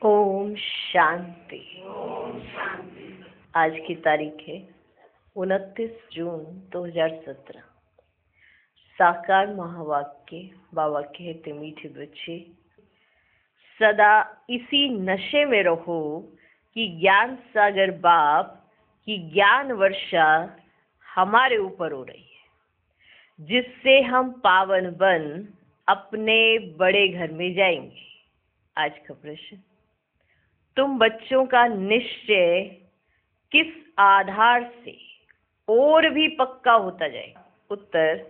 ओम शांति। आज की तारीख है 29 जून 2017। साकार महावाक्य बाबा कहते, मीठे बच्चे सदा इसी नशे में रहो कि ज्ञान सागर बाप की ज्ञान वर्षा हमारे ऊपर हो रही है, जिससे हम पावन बन अपने बड़े घर में जाएंगे। आज का प्रश्न, तुम बच्चों का निश्चय किस आधार से और भी पक्का होता जाएगा? उत्तर,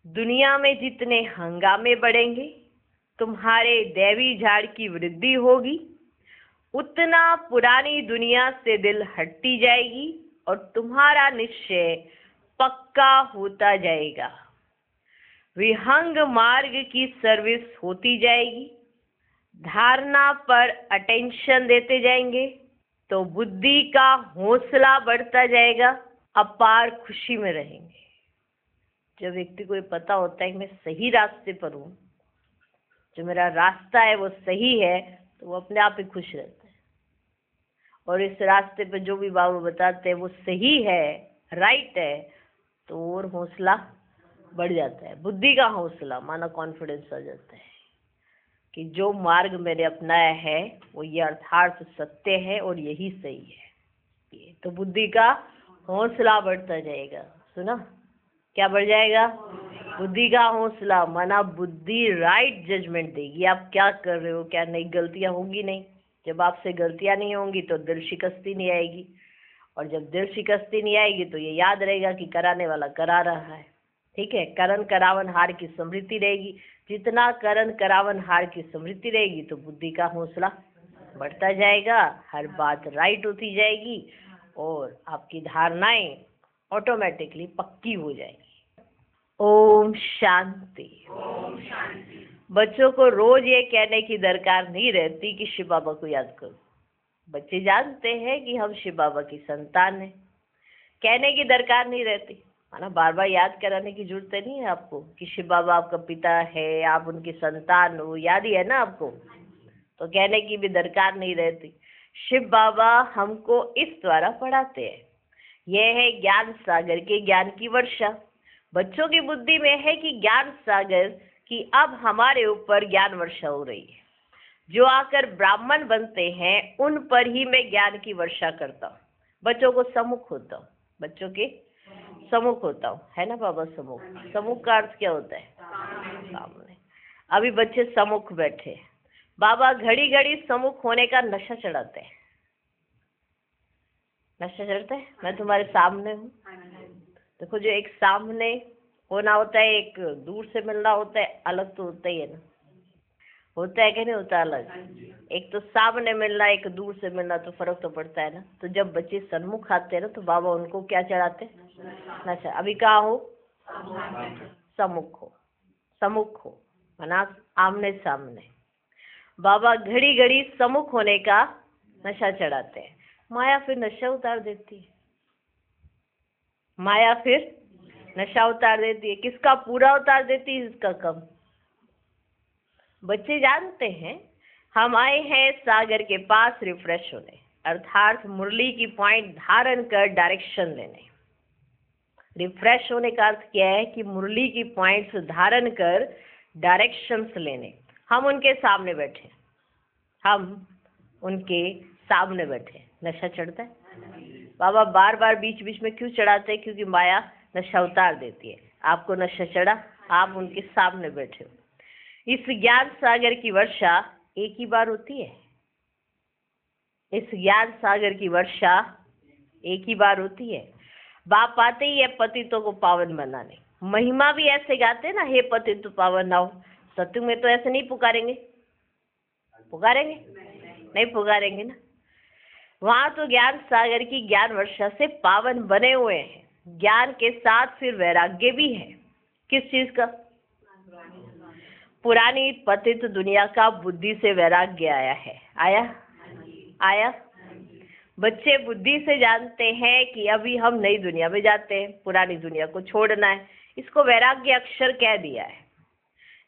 दुनिया में जितने हंगामे बढ़ेंगे, तुम्हारे दैवी झाड़ की वृद्धि होगी, उतना पुरानी दुनिया से दिल हटती जाएगी और तुम्हारा निश्चय पक्का होता जाएगा। विहंग मार्ग की सर्विस होती जाएगी, धारणा पर अटेंशन देते जाएंगे तो बुद्धि का हौसला बढ़ता जाएगा, अपार खुशी में रहेंगे। जब व्यक्ति को ये पता होता है कि मैं सही रास्ते पर हूँ, जो मेरा रास्ता है वो सही है, तो वो अपने आप ही खुश रहता है। और इस रास्ते पर जो भी बाबा बताते हैं वो सही है, राइट है, तो और हौसला बढ़ जाता है। बुद्धि का हौसला माना कॉन्फिडेंस आ जाता है कि जो मार्ग मैंने अपनाया है वो ये अर्थार्थ सत्य है और यही सही है। तो बुद्धि का हौसला बढ़ता जाएगा। सुना, क्या बढ़ जाएगा? बुद्धि का हौसला माना बुद्धि राइट जजमेंट देगी, आप क्या कर रहे हो क्या नहीं, गलतियां होंगी नहीं। जब आपसे गलतियां नहीं होंगी तो दिल शिकस्ती नहीं आएगी, और जब दिल शिकस्ती नहीं आएगी तो ये याद रहेगा कि कराने वाला करा रहा है। ठीक है, करण करावन हार की स्मृति रहेगी। जितना करण करावन हार की स्मृति रहेगी तो बुद्धि का हौसला बढ़ता जाएगा, हर बात राइट होती जाएगी और आपकी धारणाएं ऑटोमेटिकली पक्की हो जाएगी। ओम शांति। बच्चों को रोज ये कहने की दरकार नहीं रहती कि शिव बाबा को याद करो। बच्चे जानते हैं कि हम शिव बाबा की संतान हैं, कहने की दरकार नहीं रहती। माना बार बार याद कराने की जरूरत नहीं है आपको कि शिव बाबा आपका पिता है, आप उनकी संतान हो, याद ही है ना आपको, तो कहने की भी दरकार नहीं रहती। शिव बाबा हमको इस द्वारा पढ़ाते हैं। यह है ज्ञान सागर के ज्ञान की वर्षा। बच्चों की बुद्धि में है कि ज्ञान सागर की अब हमारे ऊपर ज्ञान वर्षा हो रही है। जो आकर ब्राह्मण बनते हैं उन पर ही मैं ज्ञान की वर्षा करता हूँ। बच्चों को सम्मुख होता हूँ, बच्चों के सम्मुख होता हूँ, है ना बाबा? सम्मुख, सम्मुख का अर्थ क्या होता है? सामने। अभी बच्चे सम्मुख बैठे, बाबा घड़ी घड़ी सम्मुख होने का नशा चढ़ाते हैं। नशा चढ़ता है, मैं तुम्हारे सामने हूँ। देखो, जो एक सामने होना होता है, एक दूर से मिलना होता है, अलग तो होता ही है ना। होता है कि नहीं होता अलग? एक तो सामने मिलना, एक दूर से मिलना, तो फर्क तो पड़ता है ना। तो जब बच्चे सन्मुख आते हैं ना तो बाबा उनको क्या चढ़ाते हैं? नशा। अभी कहाँ हो? सम्मुख हो। सम्मुख हो माना आमने सामने। बाबा घड़ी घड़ी सम्मुख होने का नशा चढ़ाते हैं। माया फिर नशा उतार देती है। माया फिर नशा उतार देती है। किसका पूरा उतार देती है, इसका कम। बच्चे जानते हैं हम आए हैं सागर के पास रिफ्रेश होने, अर्थात मुरली की पॉइंट धारण कर डायरेक्शन लेने। रिफ्रेश होने का अर्थ क्या है कि मुरली की पॉइंट्स धारण कर डायरेक्शंस लेने। हम उनके सामने बैठे, हम उनके सामने बैठे। नशा चढ़ता है। बाबा बार बार बीच बीच में क्यों चढ़ाते हैं? क्योंकि माया नशा उतार देती है। आपको नशा चढ़ा, आप उनके सामने बैठे हो। इस ज्ञान सागर की वर्षा एक ही बार होती है। इस ज्ञान सागर की वर्षा एक ही बार होती है। बाप आते ही है पतितों को पावन बनाने। महिमा भी ऐसे गाते ना, हे पतित पावन नाओ। सत्युग में तो ऐसे नहीं पुकारेंगे, पुकारेंगे? नहीं पुकारेंगे ना। वहां तो ज्ञान सागर की ज्ञान वर्षा से पावन बने हुए हैं। ज्ञान के साथ फिर वैराग्य भी है। किस चीज का? पुरानी पतित दुनिया का बुद्धि से वैराग्य आया है। आया? आया? बच्चे बुद्धि से जानते हैं कि अभी हम नई दुनिया में जाते हैं, पुरानी दुनिया को छोड़ना है। इसको वैराग्य अक्षर कह दिया है।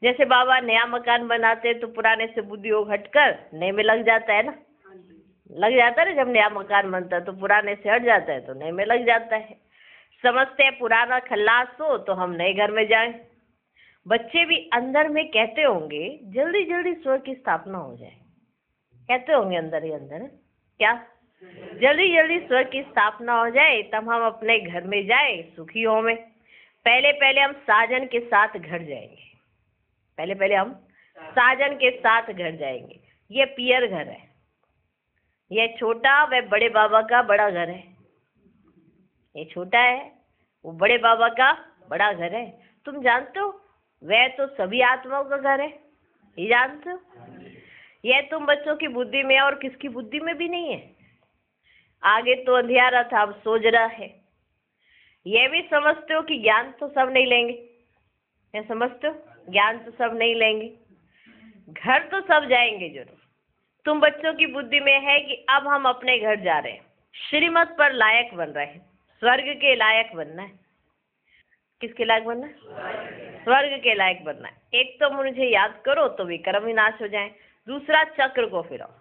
जैसे बाबा नया मकान बनाते हैं तो पुराने से बुद्धि योग हटकर नए में लग जाता है ना, लग जाता है ना। जब नया मकान बनता है तो पुराने से हट जाता है तो नए में लग जाता है। समझते हैं पुराना खल्लास हो तो हम नए घर में जाएं। बच्चे भी अंदर में कहते होंगे जल्दी जल्दी स्वर्ग की स्थापना हो जाए, कहते होंगे अंदर ही अंदर, क्या जल्दी जल्दी स्वर्ग की स्थापना हो जाए तब हम अपने घर में जाए सुखी हो में। पहले पहले हम साजन के साथ घर जाएंगे, पहले पहले हम साजन के साथ घर जाएंगे। ये पियर घर है, यह छोटा वह बड़े बाबा का बड़ा घर है। ये छोटा है वो बड़े बाबा का बड़ा घर है। तुम जानते हो वह तो सभी आत्माओं का घर है, ये जानते हो। यह तुम बच्चों की बुद्धि में और किसकी बुद्धि में भी नहीं है। आगे तो अंधियारा था, अब सोच रहा है। यह भी समझते हो कि ज्ञान तो सब नहीं लेंगे, क्या समझते हो, ज्ञान तो सब नहीं लेंगे, घर तो सब जाएंगे जरूर। तुम बच्चों की बुद्धि में है कि अब हम अपने घर जा रहे हैं, श्रीमत पर लायक बन रहे हैं, स्वर्ग के लायक बनना है। किसके लायक बनना है, स्वर्ग के लायक बनना है। एक तो मुझे याद करो तो विक्रम विनाश हो जाए, दूसरा चक्र को फिराओ।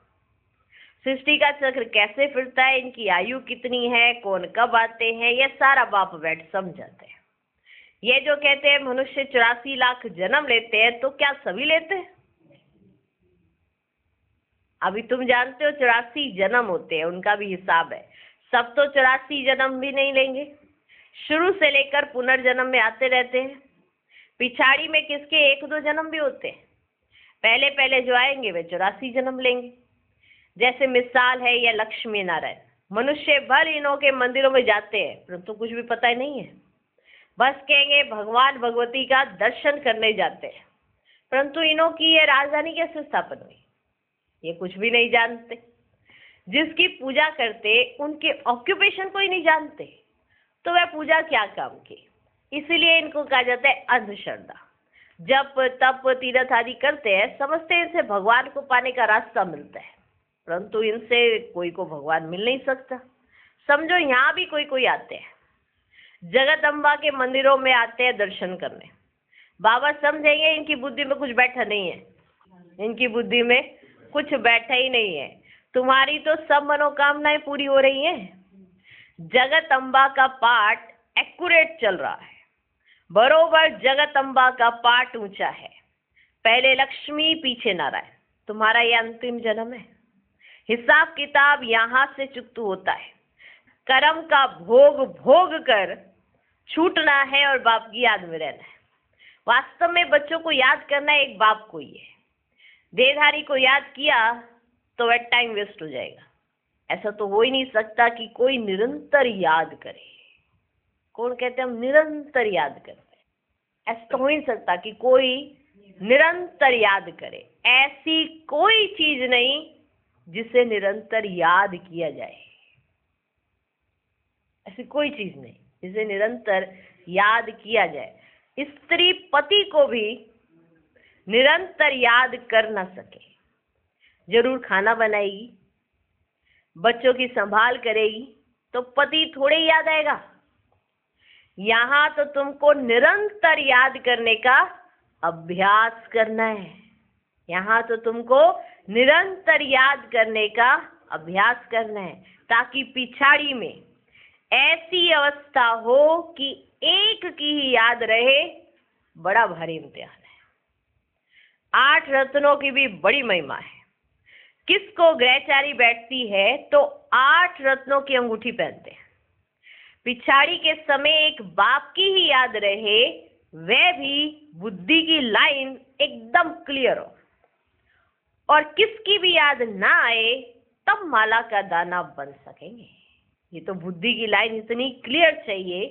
सृष्टि का चक्र कैसे फिरता है, इनकी आयु कितनी है, कौन कब आते हैं, यह सारा बाप बैठ समझाते हैं। ये जो कहते हैं मनुष्य 84 लाख जन्म लेते हैं, तो क्या सभी लेते हैं। अभी तुम जानते हो 84 जन्म होते हैं, उनका भी हिसाब है। सब तो 84 जन्म भी नहीं लेंगे, शुरू से लेकर पुनर्जन्म में आते रहते हैं। पिछाड़ी में किसके 1-2 जन्म भी होते हैं। पहले पहले जो आएंगे वे 84 जन्म लेंगे। जैसे मिसाल है यह लक्ष्मी नारायण, मनुष्य भर इन्हों के मंदिरों में जाते हैं परंतु कुछ भी पता ही नहीं है। बस कहेंगे भगवान भगवती का दर्शन करने जाते हैं, परंतु इन्हों की ये राजधानी कैसे स्थापन हुई ये कुछ भी नहीं जानते। जिसकी पूजा करते उनके ऑक्यूपेशन को ही नहीं जानते, तो वह पूजा क्या काम की। इसीलिए इनको कहा जाता है अंधश्रद्धा। जब तप तीर्थ आदि करते हैं, समझते हैं इनसे भगवान को पाने का रास्ता मिलता है, परंतु इनसे कोई को भगवान मिल नहीं सकता। समझो यहाँ भी कोई कोई आते हैं, जगदम्बा के मंदिरों में आते हैं दर्शन करने। बाबा समझेंगे इनकी बुद्धि में कुछ बैठा नहीं है, इनकी बुद्धि में कुछ बैठा ही नहीं है। तुम्हारी तो सब मनोकामनाएं पूरी हो रही हैं। जगदम्बा का पाठ एक्यूरेट चल रहा है, बरोबर जगदम्बा का पाठ ऊंचा है। पहले लक्ष्मी पीछे नारायण, तुम्हारा ये अंतिम जन्म है। हिसाब किताब यहाँ से चुकतू होता है। कर्म का भोग भोग कर छूटना है और बाप की याद में रहना है। वास्तव में बच्चों को याद करना एक बाप को ही है। देहधारी को याद किया तो वह टाइम वेस्ट हो जाएगा। ऐसा तो हो ही नहीं सकता कि कोई निरंतर याद करे। कौन कहते हैं हम निरंतर याद करते हैं, ऐसा तो हो ही नहीं सकता कि कोई निरंतर याद करे। ऐसी कोई चीज नहीं जिसे निरंतर याद किया जाए, ऐसी कोई चीज नहीं जिसे निरंतर याद किया जाए। स्त्री पति को भी निरंतर याद कर ना सके, जरूर खाना बनाएगी, बच्चों की संभाल करेगी, तो पति थोड़े याद आएगा। यहाँ तो तुमको निरंतर याद करने का अभ्यास करना है। यहाँ तो तुमको निरंतर याद करने का अभ्यास करना है, ताकि पिछाड़ी में ऐसी अवस्था हो कि एक की ही याद रहे। बड़ा भारी इम्तिहान है। 8 रत्नों की भी बड़ी महिमा है। किसको ग्रहचारी बैठती है तो 8 रत्नों की अंगूठी पहनते हैं। पिछाड़ी के समय एक बाप की ही याद रहे, वह भी बुद्धि की लाइन एकदम क्लियर हो, और किसकी भी याद ना आए तब माला का दाना बन सकेंगे। ये तो बुद्धि की लाइन इतनी क्लियर चाहिए,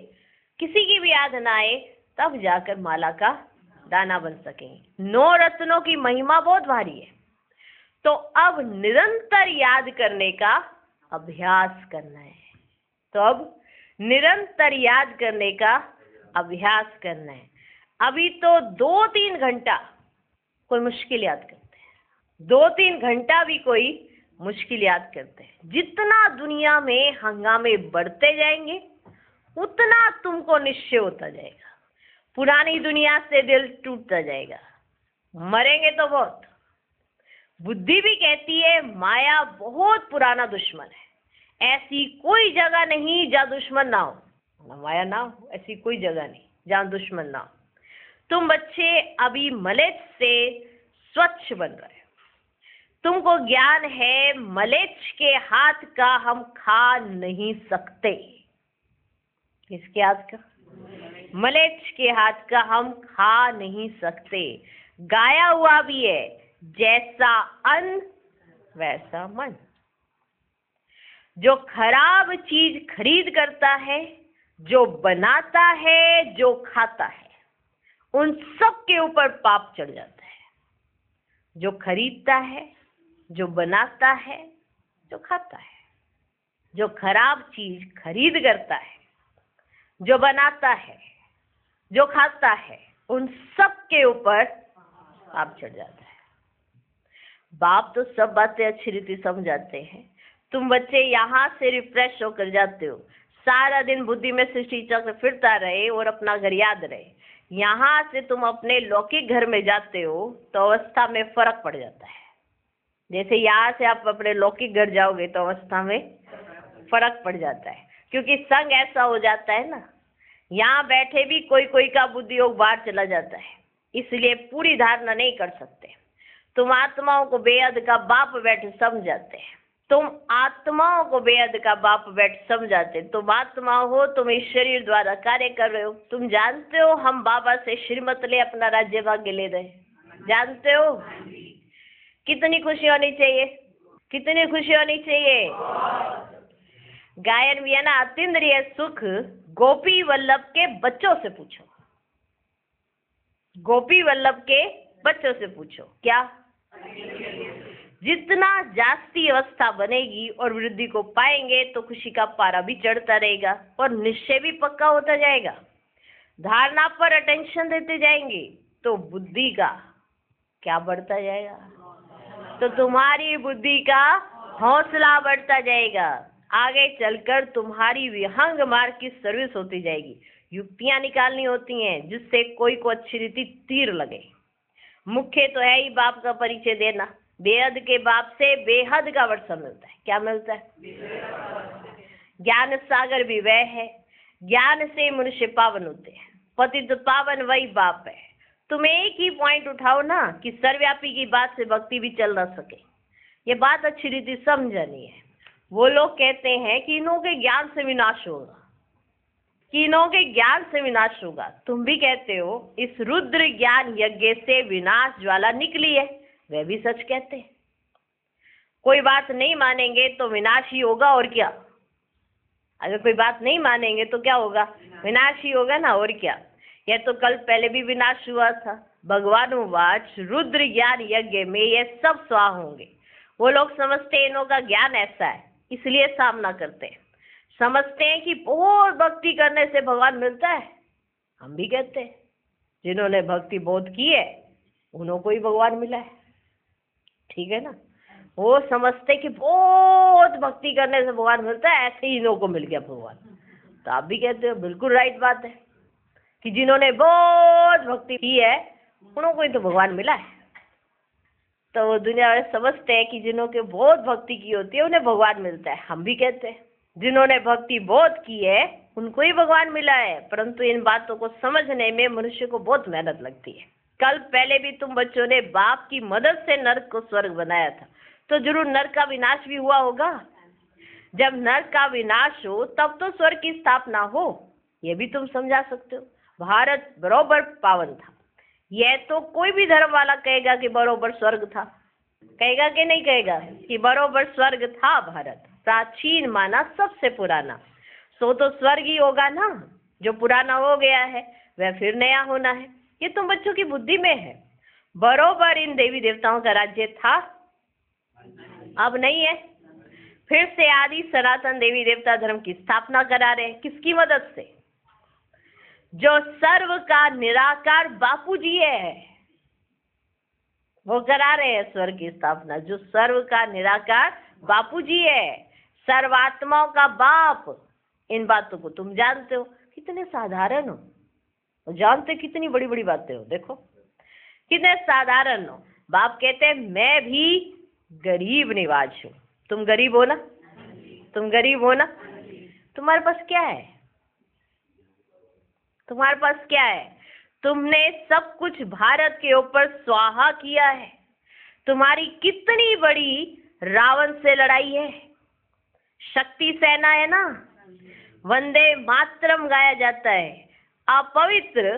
किसी की भी याद ना आए तब जाकर माला का दाना बन सकेंगे। 9 रत्नों की महिमा बहुत भारी है। तो अब निरंतर याद करने का अभ्यास करना है। तो अब निरंतर याद करने का अभ्यास करना है। अभी तो 2-3 घंटा कोई मुश्किल याद करते हैं, 2-3 घंटा भी कोई मुश्किल याद करते हैं। जितना दुनिया में हंगामे बढ़ते जाएंगे उतना तुमको निश्चय होता जाएगा। पुरानी दुनिया से दिल टूटता जाएगा, मरेंगे तो बहुत। बुद्धि भी कहती है माया बहुत पुराना दुश्मन है, ऐसी कोई जगह नहीं जहाँ दुश्मन ना हो, माया ना हो, ऐसी कोई जगह नहीं जहाँ दुश्मन ना हो। तुम बच्चे अभी मलेच्छ से स्वच्छ बन रहे हो, तुमको ज्ञान है मलेच्छ के हाथ का हम खा नहीं सकते। किसके हाथ का? मलेच्छ के हाथ का हम खा नहीं सकते। गाया हुआ भी है, जैसा अन्न वैसा मन। जो खराब चीज खरीद करता है, जो बनाता है, जो खाता है, उन सब के ऊपर पाप चढ़ जाता है। जो खरीदता है, जो बनाता है, जो खाता है, जो खराब चीज खरीद करता है, जो बनाता है, जो खाता है, उन सब के ऊपर पाप चढ़ जाता है। बाप तो सब बातें अच्छी रीति समझाते हैं। तुम बच्चे यहाँ से रिफ्रेश होकर जाते हो, सारा दिन बुद्धि में सृष्टि चक्र फिरता रहे और अपना घर याद रहे। यहाँ से तुम अपने लौकिक घर में जाते हो तो अवस्था में फर्क पड़ जाता है। जैसे यहाँ से आप अपने लौकिक घर जाओगे तो अवस्था में फर्क पड़ जाता है, क्योंकि संग ऐसा हो जाता है ना, यहाँ बैठे भी कोई कोई का बुद्धि योग बाहर चला जाता है, इसलिए पूरी धारणा नहीं कर सकते। तुम आत्माओं को बेहद का बाप बैठ समझाते हैं, तुम आत्माओं को बेहद का बाप बैठ समझाते। तुम आत्मा हो, तुम इस शरीर द्वारा कार्य कर रहे हो। तुम जानते हो हम बाबा से श्रीमत ले अपना राज्य भाग्य ले रहे, जानते हो? कितनी खुशी होनी चाहिए, कितनी खुशी होनी चाहिए। गायन भी है ना, अतीन्द्रिय सुख गोपी वल्लभ के बच्चों से पूछो, गोपी वल्लभ के बच्चों से पूछो। क्या? जितना जास्ती अवस्था बनेगी और वृद्धि को पाएंगे तो खुशी का पारा भी चढ़ता रहेगा और निश्चय भी पक्का होता जाएगा। धारणा पर अटेंशन देते जाएंगे तो बुद्धि का क्या बढ़ता जाएगा, तो तुम्हारी बुद्धि का हौसला बढ़ता जाएगा। आगे चलकर तुम्हारी विहंग मार्ग की सर्विस होती जाएगी। युक्तियां निकालनी होती हैं जिससे कोई को अच्छी रीति तीर लगे। मुख्य तो है ही बाप का परिचय देना। बेहद के बाप से बेहद का वर्षा मिलता है। क्या मिलता है? ज्ञान सागर भी वह है, ज्ञान से मनुष्य पावन होते हैं। पतित पावन वही बाप है। तुम एक ही पॉइंट उठाओ ना कि सर्वव्यापी की बात से भक्ति भी चल ना सके, ये बात अच्छी रीति समझनी है। वो लोग कहते हैं कि इन्हों के ज्ञान से विनाश होगा, कि इन्हों के ज्ञान से विनाश होगा। तुम भी कहते हो इस रुद्र ज्ञान यज्ञ से विनाश ज्वाला निकली है, वह भी सच कहते हैं। कोई बात नहीं मानेंगे तो विनाश ही होगा, और क्या। अगर कोई बात नहीं मानेंगे तो क्या होगा? विनाश ही होगा ना, और क्या। यह तो कल पहले भी विनाश हुआ था। भगवान वाच रुद्र ज्ञान यज्ञ में ये सब स्वाह होंगे। वो लोग समझते हैं इन्हों का ज्ञान ऐसा है, इसलिए सामना करते हैं। समझते हैं कि बहुत भक्ति करने से भगवान मिलता है। हम भी कहते हैं जिन्होंने भक्ति बहुत की है उन्हों को ही भगवान मिला है, ठीक है ना। वो समझते कि बहुत भक्ति करने से भगवान मिलता है, ऐसे ही इन्हों को मिल गया भगवान। तो आप भी कहते हो बिल्कुल राइट बात है कि जिन्होंने बहुत भक्ति की है उन्हों को ही तो भगवान मिला है। तो वो दुनिया वाले समझते हैं कि जिन्होंने बहुत भक्ति की होती है उन्हें भगवान मिलता है। हम भी कहते हैं जिन्होंने भक्ति बहुत की है उनको ही भगवान मिला है, परंतु इन बातों को समझने में मनुष्य को बहुत मेहनत लगती है। कल पहले भी तुम बच्चों ने बाप की मदद से नर्क को स्वर्ग बनाया था, तो जरूर नर्क का विनाश भी हुआ होगा। जब नर्क का विनाश हो तब तो स्वर्ग की स्थापना हो, ये भी तुम समझा सकते हो। भारत बरोबर पावन था, यह तो कोई भी धर्म वाला कहेगा कि बरोबर स्वर्ग था। कहेगा कि नहीं कहेगा कि बरोबर स्वर्ग था। भारत प्राचीन माना सबसे पुराना, सो तो स्वर्ग ही होगा ना। जो पुराना हो गया है वह फिर नया होना है, ये तुम बच्चों की बुद्धि में है। बरोबर इन देवी देवताओं का राज्य था, अब नहीं है। फिर से आदि सनातन देवी देवता धर्म की स्थापना करा रहे हैं। किसकी मदद से? जो सर्व का निराकार बापूजी है वो करा रहे हैं स्वर्ग की स्थापना। जो सर्व का निराकार बापूजी है, सर्वात्माओं का बाप। इन बातों को तुम जानते हो, कितने साधारण हो, जानते कितनी बड़ी बड़ी बातें हो। देखो कितने साधारण हो। बाप कहते हैं मैं भी गरीब निवाज हूँ। तुम गरीब हो ना? तुम गरीब हो ना? तुम्हारे पास क्या है? तुम्हारे पास क्या है? तुमने सब कुछ भारत के ऊपर स्वाहा किया है। तुम्हारी कितनी बड़ी रावण से लड़ाई है। शक्ति सेना है ना, वंदे मातरम गाया जाता है। अपवित्र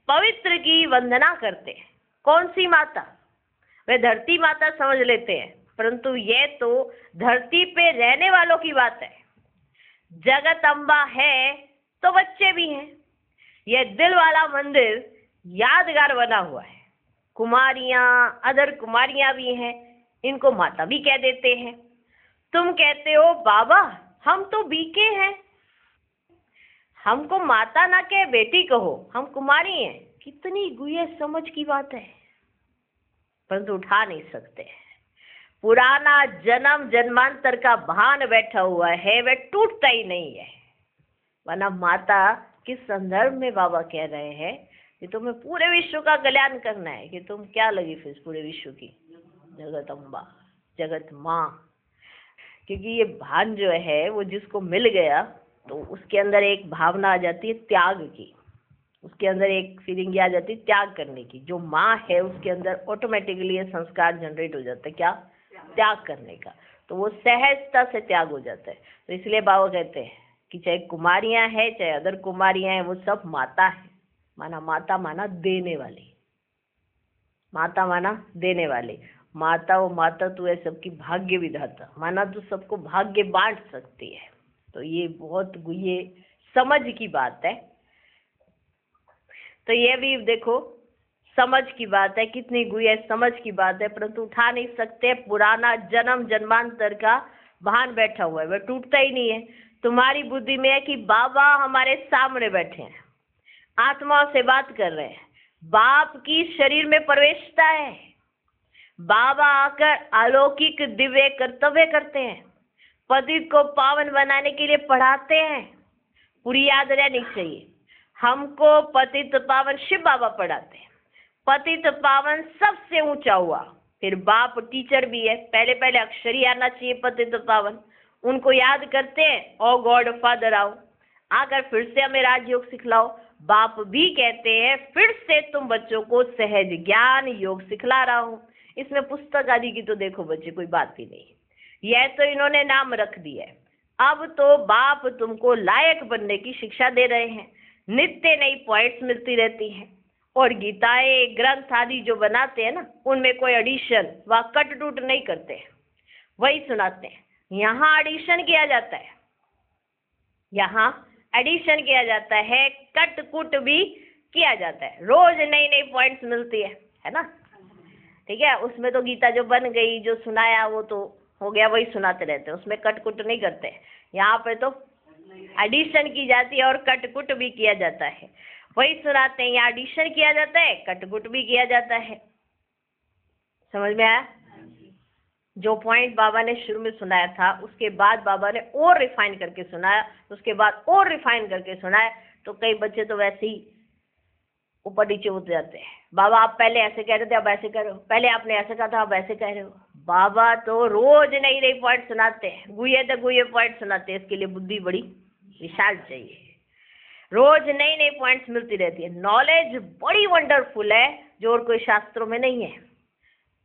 पवित्र की वंदना करते हैं। कौन सी माता? वे धरती माता समझ लेते हैं, परंतु ये तो धरती पे रहने वालों की बात है। जगत अम्बा है तो बच्चे भी हैं। यह दिल वाला मंदिर यादगार बना हुआ है। कुमारियां, अदर कुमारियां भी हैं, इनको माता भी कह देते हैं। तुम कहते हो बाबा हम तो बीके हैं, हमको माता ना कहे बेटी कहो, हम कुमारी हैं। कितनी गुये समझ की बात है, परंतु उठा नहीं सकते। पुराना जन्म जन्मांतर का भान बैठा हुआ है, वह टूटता ही नहीं है। वरना माता किस संदर्भ में बाबा कह रहे हैं कि तुम्हें पूरे विश्व का कल्याण करना है, कि तुम क्या लगी फिर पूरे विश्व की? जगत अम्बा, जगत माँ। क्योंकि ये भान जो है वो जिसको मिल गया तो उसके अंदर एक भावना आ जाती है त्याग की, उसके अंदर एक फीलिंग आ जाती है त्याग करने की। जो माँ है उसके अंदर ऑटोमेटिकली ये संस्कार जनरेट हो जाता है, क्या? त्याग करने का। तो वो सहजता से त्याग हो जाता है। तो इसलिए बाबा कहते हैं कि चाहे कुमारियां हैं चाहे अदर कुमारियां हैं, वो सब माता है। माना माता माना देने वाली, माता माना देने वाली। माता वो माता तू है सबकी भाग्य विधाता, माना तू सबको भाग्य बांट सकती है। तो ये बहुत ये समझ की बात है। तो ये भी देखो समझ की बात है, कितनी गुए समझ की बात है, परंतु उठा नहीं सकते। पुराना जन्म जन्मांतर का भान बैठा हुआ है, वह टूटता ही नहीं है। तुम्हारी बुद्धि में है कि बाबा हमारे सामने बैठे हैं, आत्माओं से बात कर रहे हैं, बाप की शरीर में प्रवेशता है। बाबा आकर अलौकिक दिव्य कर्तव्य करते हैं, पतित को पावन बनाने के लिए पढ़ाते हैं। पूरी याद रहनी चाहिए, हमको पतित पावन शिव बाबा पढ़ाते हैं। पतित पावन सबसे ऊंचा हुआ, फिर बाप टीचर भी है। पहले पहले अक्षर ही आना चाहिए पतित पावन, उनको याद करते हैं। ओ गॉड फादर आओ, आकर फिर से हमें राजयोग सिखलाओ। बाप भी कहते हैं फिर से तुम बच्चों को सहज ज्ञान योग सिखला रहा हूँ। इसमें पुस्तक आदि की तो देखो बच्चे कोई बात ही नहीं, यह तो इन्होंने नाम रख दिया है। अब तो बाप तुमको लायक बनने की शिक्षा दे रहे हैं। नित्य नई पॉइंट्स मिलती रहती हैं, और गीताएं ग्रंथ आदि जो बनाते हैं ना, उनमें कोई एडिशन व कट टूट नहीं करते हैं, वही सुनाते हैं। यहाँ एडिशन किया जाता है, यहाँ एडिशन किया जाता है, कट कुट भी किया जाता है। रोज नई नई पॉइंट्स मिलती है ना? ठीक है, उसमें तो गीता जो बन गई, जो सुनाया वो तो हो गया, वही सुनाते रहते हैं, उसमें कट कुट नहीं करते। यहाँ पे तो एडिशन की जाती है और कट कुट भी किया जाता है, वही सुनाते हैं। यहाँ एडिशन किया जाता है, कट कुट भी किया जाता है। समझ में आया? जो पॉइंट बाबा ने शुरू में सुनाया था, उसके बाद बाबा ने और रिफाइन करके सुनाया, उसके बाद और रिफाइन करके सुनाया। तो कई बच्चे तो वैसे ही ऊपर नीचे होते जाते हैं। बाबा आप पहले ऐसे कह रहे थे, अब ऐसे कह रहे हो, पहले आपने ऐसे कहा था, अब ऐसे कह रहे हो। बाबा तो रोज नई नई पॉइंट सुनाते हैं, गुये तो गुये पॉइंट सुनाते हैं। इसके लिए बुद्धि बड़ी विशाल चाहिए, रोज नई नई पॉइंट्स मिलती रहती है। नॉलेज बड़ी वंडरफुल है, जो और कोई शास्त्रों में नहीं है।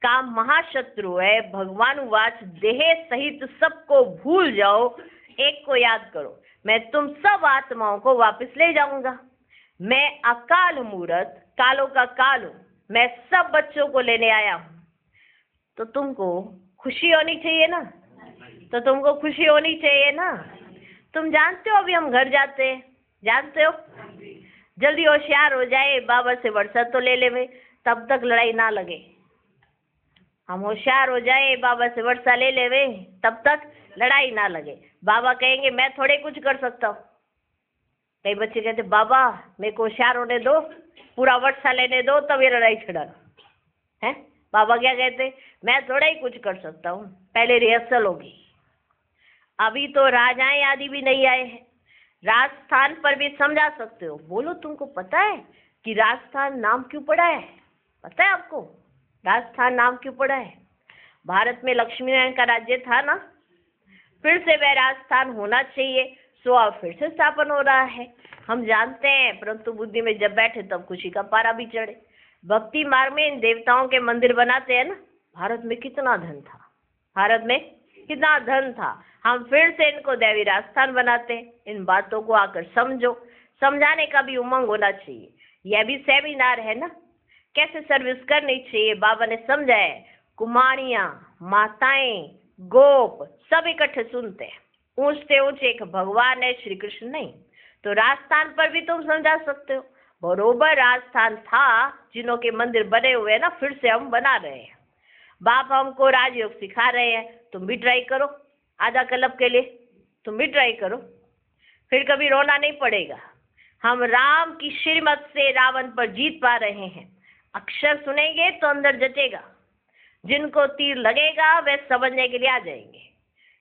काम महाशत्रु है। भगवान वाच देह सहित सबको भूल जाओ, एक को याद करो, मैं तुम सब आत्माओं को वापस ले जाऊंगा। मैं अकाल मूरत, कालों का काल हूं, मैं सब बच्चों को लेने आया हूं। तो तुमको खुशी होनी चाहिए ना, तो तुमको खुशी होनी चाहिए ना। तुम जानते हो अभी हम घर जाते हैं, जानते हो, जल्दी होशियार हो जाए, बाबा से वर्षा तो ले ले, तब तक लड़ाई ना लगे। हम होशियार हो जाए, बाबा से वर्षा ले ले, तब तक लड़ाई ना लगे। बाबा कहेंगे मैं थोड़े कुछ कर सकता हूँ। कई बच्चे कहते बाबा मेरे को होशियार होने दो, पूरा वर्षा लेने दो, तब ये लड़ाई छिड़ाना है। बाबा क्या कहते, मैं थोड़ा ही कुछ कर सकता हूँ, पहले रिहर्सल होगी। अभी तो राजाएं आदि भी नहीं आए हैं, राजस्थान पर भी समझा सकते हो। बोलो तुमको पता है कि राजस्थान नाम क्यों पड़ा है? पता है आपको राजस्थान नाम क्यों पड़ा है? भारत में लक्ष्मी नारायण का राज्य था ना, फिर से वह राजस्थान होना चाहिए, सो अब फिर से स्थापन हो रहा है। हम जानते हैं, परंतु बुद्धि में जब बैठे तब खुशी का पारा भी चढ़े। भक्ति मार्ग में इन देवताओं के मंदिर बनाते हैं ना। भारत में कितना धन था, भारत में कितना धन था, हम फिर से इनको दैवी राजस्थान बनाते हैं। इन बातों को आकर समझो, समझाने का भी उमंग होना चाहिए। यह भी सेमिनार है ना, कैसे सर्विस करनी चाहिए बाबा ने समझाया। कुमारियां, माताएं, गोप सब इकट्ठे सुनते हैं। ऊंचते ऊंचे एक भगवान है, श्री कृष्ण नहीं। तो राजस्थान पर भी तुम समझा सकते हो। बरोबर राजस्थान था, जिनों के मंदिर बने हुए हैं ना, फिर से हम बना रहे हैं। बाप हमको राजयोग सिखा रहे हैं, तुम भी ट्राई करो। आधा क्लब के लिए तुम भी ट्राई करो, फिर कभी रोना नहीं पड़ेगा। हम राम की श्रीमत से रावण पर जीत पा रहे हैं। अक्षर सुनेंगे तो अंदर जचेगा, जिनको तीर लगेगा वे समझने के लिए आ जाएंगे।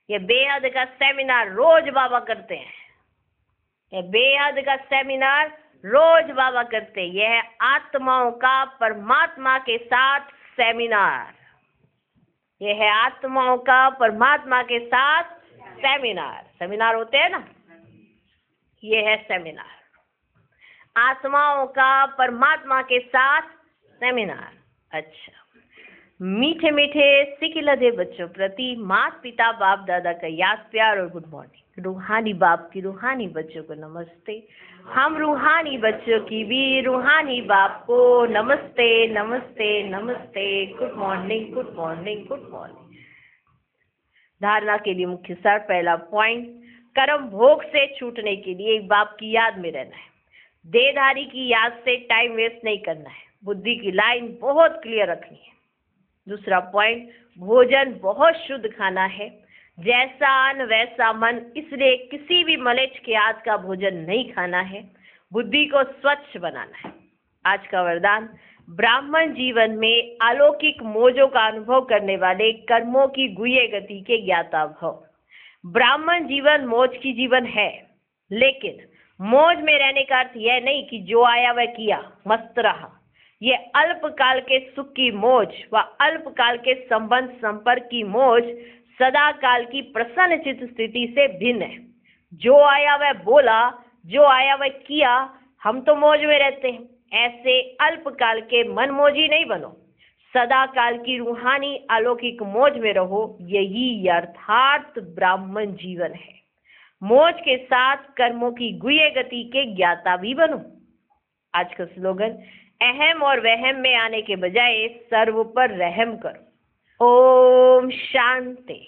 ये बेहद का सेमिनार रोज बाबा करते हैं, ये बेहद का सेमिनार रोज बाबा करते हैं। यह है आत्माओं का परमात्मा के साथ सेमिनार, यह है आत्माओं का परमात्मा के साथ सेमिनार। सेमिनार होते हैं ना, ये है सेमिनार, आत्माओं का परमात्मा के साथ सेमिनार। अच्छा, मीठे मीठे सिखिलधे बच्चों प्रति माता पिता बाप दादा का याद प्यार और गुड मॉर्निंग। रूहानी बाप की रूहानी बच्चों को नमस्ते। हम रूहानी बच्चों की भी रूहानी बाप को नमस्ते नमस्ते नमस्ते। Good morning good morning good morning. धारणा के लिए मुख्य सार, पहला पॉइंट, कर्म भोग से छूटने के लिए एक बाप की याद में रहना है। देहधारी की याद से टाइम वेस्ट नहीं करना है। बुद्धि की लाइन बहुत क्लियर रखनी है। दूसरा पॉइंट, भोजन बहुत शुद्ध खाना है। जैसा अन्न वैसा मन, इसलिए किसी भी मलेच्छ के हाथ का भोजन नहीं खाना है। बुद्धि को स्वच्छ बनाना है। आज का वरदान, ब्राह्मण जीवन में अलौकिक मोजों का अनुभव करने वाले कर्मों की गुह्य गति के ज्ञाता भव। ब्राह्मण जीवन मौज की जीवन है, लेकिन मौज में रहने का अर्थ यह नहीं कि जो आया वह किया, मस्त रहा। ये अल्पकाल के सुख की मौज व अल्पकाल के संबंध संपर्क की मौज सदा काल की प्रसन्न चित्त स्थिति से भिन्न है। जो आया वह बोला, जो आया वह किया, हम तो मौज में रहते हैं। ऐसे अल्पकाल के मनमोजी नहीं बनो, सदा काल की रूहानी अलौकिक मौज में रहो। यही यथार्थ ब्राह्मण जीवन है। मौज के साथ कर्मों की गुह्य गति के ज्ञाता भी बनो। आज का स्लोगन, अहम और वहम में आने के बजाय सर्व पर रहम करो। ओम शांति।